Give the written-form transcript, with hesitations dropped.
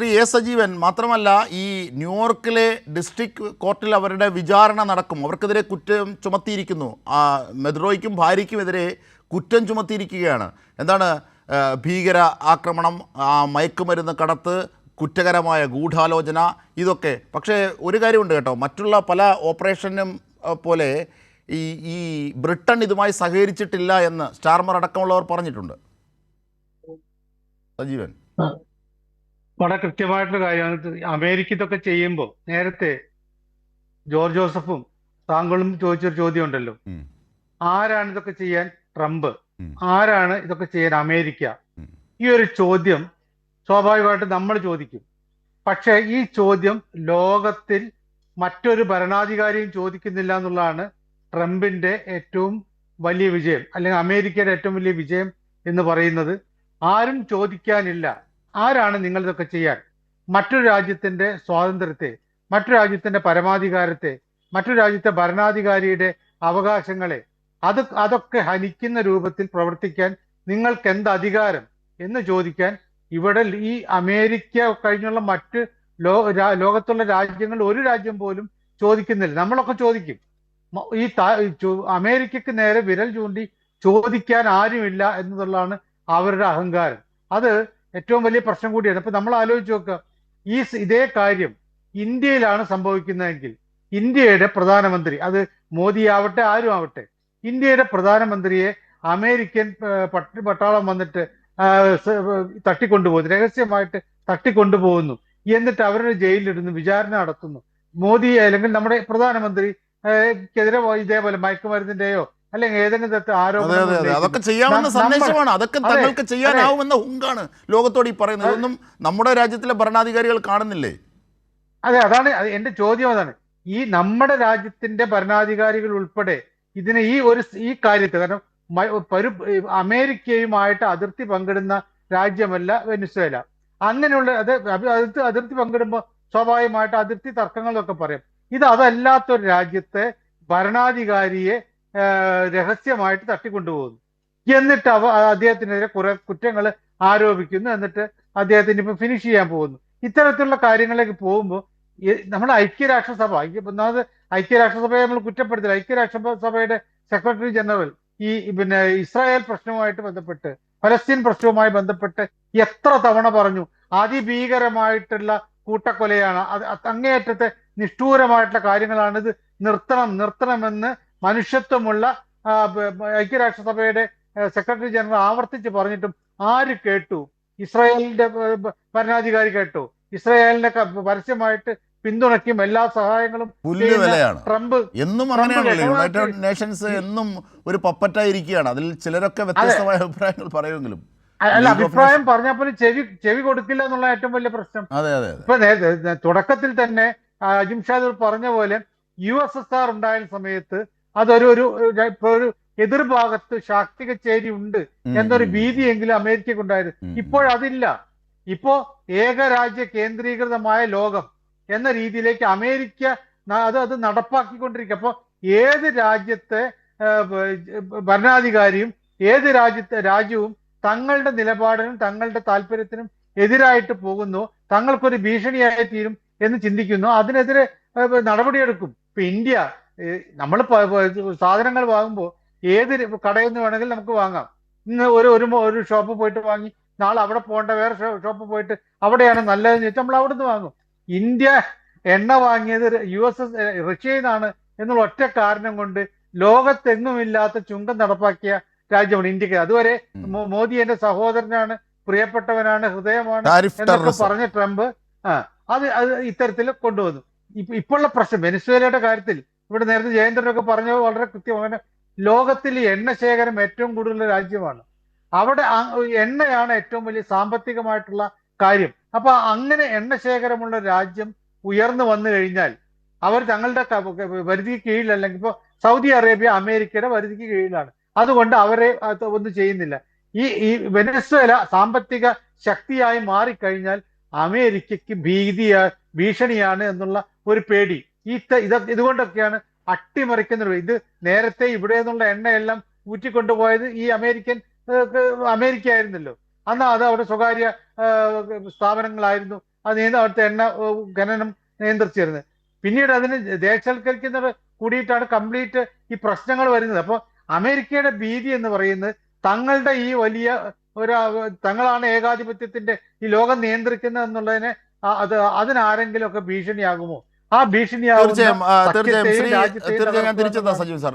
Shri A Sajeevan, മാത്രമല്ല ഈ ന്യൂയോർക്കിലെ ഡിസ്ട്രിക്ട് കോർട്ടിൽ അവരുടെ വിചാരണ നടക്കും. അവർക്കെതിരെ കുറ്റം ചുമത്തിയിരിക്കുന്നു. മെദ്രോയ്ക്കും ഭാര്യയ്ക്കുമെതിരെ കുറ്റം ചുമത്തിയിരിക്കുകയാണ്. എന്താണ്? ഭീകര ആക്രമണം, മയക്കുമരുന്ന് കടത്ത്, കുറ്റകരമായ ഗൂഢാലോചന, ഇതൊക്കെ. പക്ഷേ ഒരു കാര്യമുണ്ട് കേട്ടോ, മറ്റുള്ള പല ഓപ്പറേഷനും പോലെ ഈ ഈ ബ്രിട്ടൻ ഇതുമായി സഹകരിച്ചിട്ടില്ല എന്ന് സ്റ്റാർമർ അടക്കമുള്ളവർ പറഞ്ഞിട്ടുണ്ട്. സജീവൻ, വളരെ കൃത്യമായിട്ടുള്ള കാര്യമാണ്. അമേരിക്ക ഇതൊക്കെ ചെയ്യുമ്പോൾ നേരത്തെ ജോർജ് ജോസഫും താങ്കളും ചോദിച്ചൊരു ചോദ്യം ഉണ്ടല്ലോ, ആരാണ് ഇതൊക്കെ ചെയ്യാൻ? ട്രംപ്. ആരാണ് ഇതൊക്കെ ചെയ്യാൻ? അമേരിക്ക. ഈ ഒരു ചോദ്യം സ്വാഭാവികമായിട്ട് നമ്മൾ ചോദിക്കും. പക്ഷെ ഈ ചോദ്യം ലോകത്തിൽ മറ്റൊരു ഭരണാധികാരിയും ചോദിക്കുന്നില്ല എന്നുള്ളതാണ് ട്രംപിന്റെ ഏറ്റവും വലിയ വിജയം, അല്ലെങ്കിൽ അമേരിക്കയുടെ ഏറ്റവും വലിയ വിജയം എന്ന് പറയുന്നത്. ആരും ചോദിക്കാനില്ല, ആരാണ് നിങ്ങൾ ഇതൊക്കെ ചെയ്യാൻ? മറ്റൊരു രാജ്യത്തിന്റെ സ്വാതന്ത്ര്യത്തെ, മറ്റു രാജ്യത്തിന്റെ പരമാധികാരത്തെ, മറ്റു രാജ്യത്തെ ഭരണാധികാരിയുടെ അവകാശങ്ങളെ അതൊക്കെ ഹനിക്കുന്ന രൂപത്തിൽ പ്രവർത്തിക്കാൻ നിങ്ങൾക്ക് എന്ത് അധികാരം എന്ന് ചോദിക്കാൻ ഇവിടെ ഈ അമേരിക്ക കഴിഞ്ഞുള്ള മറ്റ് ലോകത്തുള്ള രാജ്യങ്ങൾ ഒരു രാജ്യം പോലും ചോദിക്കുന്നില്ല. നമ്മളൊക്കെ ചോദിക്കും. ഈ അമേരിക്കക്ക് നേരെ വിരൽ ചൂണ്ടി ചോദിക്കാൻ ആരുമില്ല എന്നുള്ളതാണ് അവരുടെ അഹങ്കാരം. അത് ഏറ്റവും വലിയ പ്രശ്നം കൂടിയാണ്. അപ്പൊ നമ്മൾ ആലോചിച്ച് നോക്കുക, ഇതേ കാര്യം ഇന്ത്യയിലാണ് സംഭവിക്കുന്നതെങ്കിൽ ഇന്ത്യയുടെ പ്രധാനമന്ത്രി, അത് മോദി ആവട്ടെ ആരും ആവട്ടെ, ഇന്ത്യയുടെ പ്രധാനമന്ത്രിയെ അമേരിക്കൻ പട്ടാളം വന്നിട്ട് തട്ടിക്കൊണ്ടുപോകുന്നു, രഹസ്യമായിട്ട് തട്ടിക്കൊണ്ടുപോകുന്നു, എന്നിട്ട് അവരുടെ ജയിലിലിടുന്നു, വിചാരണ നടത്തുന്നു. മോദി അല്ലെങ്കിൽ നമ്മുടെ പ്രധാനമന്ത്രിക്കെതിരെ ഇതേപോലെ മയക്കുമരുന്നിന്റെയോ അല്ലെങ്കിൽ ഏതെങ്കിലും തരത്തിൽ ആരോപണം, അതൊക്കെ ചെയ്യാവുന്ന സന്ദേശമാണ്, അതൊക്കെ തങ്ങൾക്ക് ചെയ്യാനാവുമെന്ന ഹുങ്കാണ് ലോകത്തോട് ഈ പറയുന്നത്. ഇതൊന്നും നമ്മുടെ രാജ്യത്തിലെ ഭരണാധികാരികൾ കാണുന്നില്ലേ? അതെ, അതാണ് എന്റെ ചോദ്യം. അതാണ് ഈ നമ്മുടെ രാജ്യത്തിന്റെ ഭരണാധികാരികൾ ഉൾപ്പെടെ ഇതിനെ ഈ കാര്യത്തെ, കാരണം അമേരിക്കയുമായിട്ട് അതിർത്തി പങ്കിടുന്ന രാജ്യമല്ല വെനിസ്വേല. അങ്ങനെയുള്ള അതിർത്തി പങ്കിടുമ്പോൾ സ്വാഭാവികമായിട്ട് അതിർത്തി തർക്കങ്ങളൊക്കെ പറയും. അതല്ലാത്തൊരു രാജ്യത്തെ ഭരണാധികാരിയെ രഹസ്യമായിട്ട് തട്ടിക്കൊണ്ടുപോകുന്നു, എന്നിട്ട് അദ്ദേഹത്തിനെതിരെ കുറെ കുറ്റങ്ങൾ ആരോപിക്കുന്നു, എന്നിട്ട് അദ്ദേഹത്തിന് ഇപ്പൊ ഫിനിഷ് ചെയ്യാൻ പോകുന്നു. ഇത്തരത്തിലുള്ള കാര്യങ്ങളിലേക്ക് പോകുമ്പോൾ നമ്മുടെ ഐക്യരാഷ്ട്രസഭ, ഒന്നാമത് ഐക്യരാഷ്ട്രസഭയെ നമ്മൾ കുറ്റപ്പെടുത്തില്ല. ഐക്യരാഷ്ട്രസഭയുടെ സെക്രട്ടറി ജനറൽ ഇസ്രായേൽ പ്രശ്നവുമായിട്ട് ബന്ധപ്പെട്ട്, ഫലസ്തീൻ പ്രശ്നവുമായി ബന്ധപ്പെട്ട് എത്ര തവണ പറഞ്ഞു അതിഭീകരമായിട്ടുള്ള കൂട്ടക്കൊലയാണ്, അങ്ങേയറ്റത്തെ നിഷ്ഠൂരമായിട്ടുള്ള കാര്യങ്ങളാണ്, ഇത് നിർത്തണമെന്ന് മനുഷ്യത്വമുള്ള ഐക്യരാഷ്ട്രസഭയുടെ സെക്രട്ടറി ജനറൽ ആവർത്തിച്ച് പറഞ്ഞിട്ടും ആര് കേട്ടു? ഇസ്രായേലിന്റെ ഭരണാധികാരി കേട്ടു? ഇസ്രായേലിനെ പരസ്യമായിട്ട് പിന്തുണയ്ക്കും, എല്ലാ സഹായങ്ങളും ട്രംപ്. എന്നും അങ്ങനെയാണല്ലോ, യുണൈറ്റഡ് നേഷൻസ് എന്നും ഒരു പപ്പറ്റായിരിക്കുകയാണ്. അതിൽ ചിലരൊക്കെ വ്യത്യസ്തമായ അഭിപ്രായങ്ങൾ പറയുമെങ്കിലും അല്ല, അഭിപ്രായം പറഞ്ഞാൽ പോലും ചെവി കൊടുക്കില്ല എന്നുള്ള ഏറ്റവും വലിയ പ്രശ്നം. ഇപ്പൊ തുടക്കത്തിൽ തന്നെ അജിംഷാദ് പറഞ്ഞ പോലെ USSR ഉണ്ടായ സമയത്ത് അതൊരു എതിർഭാഗത്ത് ശാക്തിക ചേരി ഉണ്ട് എന്നൊരു ഭീതിയെങ്കിലും അമേരിക്കക്ക് ഉണ്ടായിരുന്നു. ഇപ്പോഴതില്ല. ഇപ്പോ ഏകരാജ്യ കേന്ദ്രീകൃതമായ ലോകം എന്ന രീതിയിലേക്ക് അമേരിക്ക അത് നടപ്പാക്കിക്കൊണ്ടിരിക്കുക. അപ്പൊ ഏത് രാജ്യത്തെ ഭരണാധികാരിയും ഏത് രാജ്യവും തങ്ങളുടെ നിലപാടിനും തങ്ങളുടെ താല്പര്യത്തിനും എതിരായിട്ട് പോകുന്നു, തങ്ങൾക്കൊരു ഭീഷണിയായി തീരും എന്ന് ചിന്തിക്കുന്നു, അതിനെതിരെ നടപടിയെടുക്കും. ഇപ്പൊ ഇന്ത്യ, നമ്മൾ സാധനങ്ങൾ വാങ്ങുമ്പോൾ ഏത് കടയിൽ നിന്ന് വേണമെങ്കിലും നമുക്ക് വാങ്ങാം. ഇന്ന് ഒരു ഷോപ്പ് പോയിട്ട് വാങ്ങി, നാളെ അവിടെ പോകേണ്ട വേറെ ഷോപ്പ് പോയിട്ട് അവിടെയാണ് നല്ലതെന്ന് ചോദിച്ചാൽ നമ്മൾ അവിടെ നിന്ന് വാങ്ങും. ഇന്ത്യ എണ്ണ വാങ്ങിയത് റഷ്യയിൽ നിന്നാണ് എന്നുള്ള ഒറ്റ കാരണം കൊണ്ട് ലോകത്തെങ്ങുമില്ലാത്ത ചുങ്കം നടപ്പാക്കിയ രാജ്യമാണ് ഇന്ത്യക്ക്. അതുവരെ മോദി എന്റെ സഹോദരനാണ്, പ്രിയപ്പെട്ടവനാണ്, ഹൃദയമാണ് എന്നൊക്കെ പറഞ്ഞ ട്രംപ് അത് ഇത്തരത്തിൽ കൊണ്ടുവന്നു. ഇപ്പോഴുള്ള പ്രശ്നം വെനിസ്വേലയുടെ കാര്യത്തിൽ ഇവിടെ നേരത്തെ ജയേന്ദ്രനൊക്കെ പറഞ്ഞത് വളരെ കൃത്യമാണ്. ലോകത്തിൽ എണ്ണ ശേഖരം ഏറ്റവും കൂടുതലുള്ള രാജ്യമാണ്. അവിടെ എണ്ണയാണ് ഏറ്റവും വലിയ സാമ്പത്തികമായിട്ടുള്ള കാര്യം. അപ്പൊ അങ്ങനെ എണ്ണ ശേഖരമുള്ള രാജ്യം ഉയർന്നു വന്നു കഴിഞ്ഞാൽ അവർ തങ്ങളുടെ പരിധിക്ക് കീഴിൽ, അല്ലെങ്കിൽ ഇപ്പൊ സൗദി അറേബ്യ അമേരിക്കയുടെ പരിധിക്ക് കീഴിലാണ്, അതുകൊണ്ട് അവരെ ഒന്നും ചെയ്യുന്നില്ല. ഈ വെനസ്വേല സാമ്പത്തിക ശക്തിയായി മാറിക്കഴിഞ്ഞാൽ അമേരിക്കയ്ക്ക് ഭീഷണിയാണ് എന്നുള്ള ഒരു പേടി ഇതുകൊണ്ടൊക്കെയാണ് അട്ടിമറിക്കുന്ന. ഇത് നേരത്തെ ഇവിടെ നിന്നുള്ള എണ്ണയെല്ലാം ഊറ്റിക്കൊണ്ടുപോയത് ഈ അമേരിക്ക ആയിരുന്നല്ലോ. അന്ന് അത് അവിടെ സ്വകാര്യ സ്ഥാപനങ്ങളായിരുന്നു അവിടുത്തെ എണ്ണ ഖനനം നിയന്ത്രിച്ചിരുന്നത്. പിന്നീട് അതിന് ദേശവൽക്കരിക്കുന്നത് കൂടിയിട്ടാണ് കംപ്ലീറ്റ് ഈ പ്രശ്നങ്ങൾ വരുന്നത്. അപ്പോൾ അമേരിക്കയുടെ ഭീതി എന്ന് പറയുന്നത് തങ്ങളുടെ ഈ വലിയ തങ്ങളാണ് ഏകാധിപത്യത്തിന്റെ ഈ ലോകം നിയന്ത്രിക്കുന്നത് എന്നുള്ളതിനെ അതിനാരെങ്കിലും ഒക്കെ ഭീഷണിയാകുമോ? ആ ഭീഷണിയാകുന്ന തീർച്ചയായും തീർച്ചയായും സഖ്യത്തെയും ശ്രീ രാജ്യത്തെയും തീർച്ചയായും ഞാൻ തകർക്കുക തിരിച്ചെത്താം എന്നുള്ളതാണ്. സജീവ് സാർ.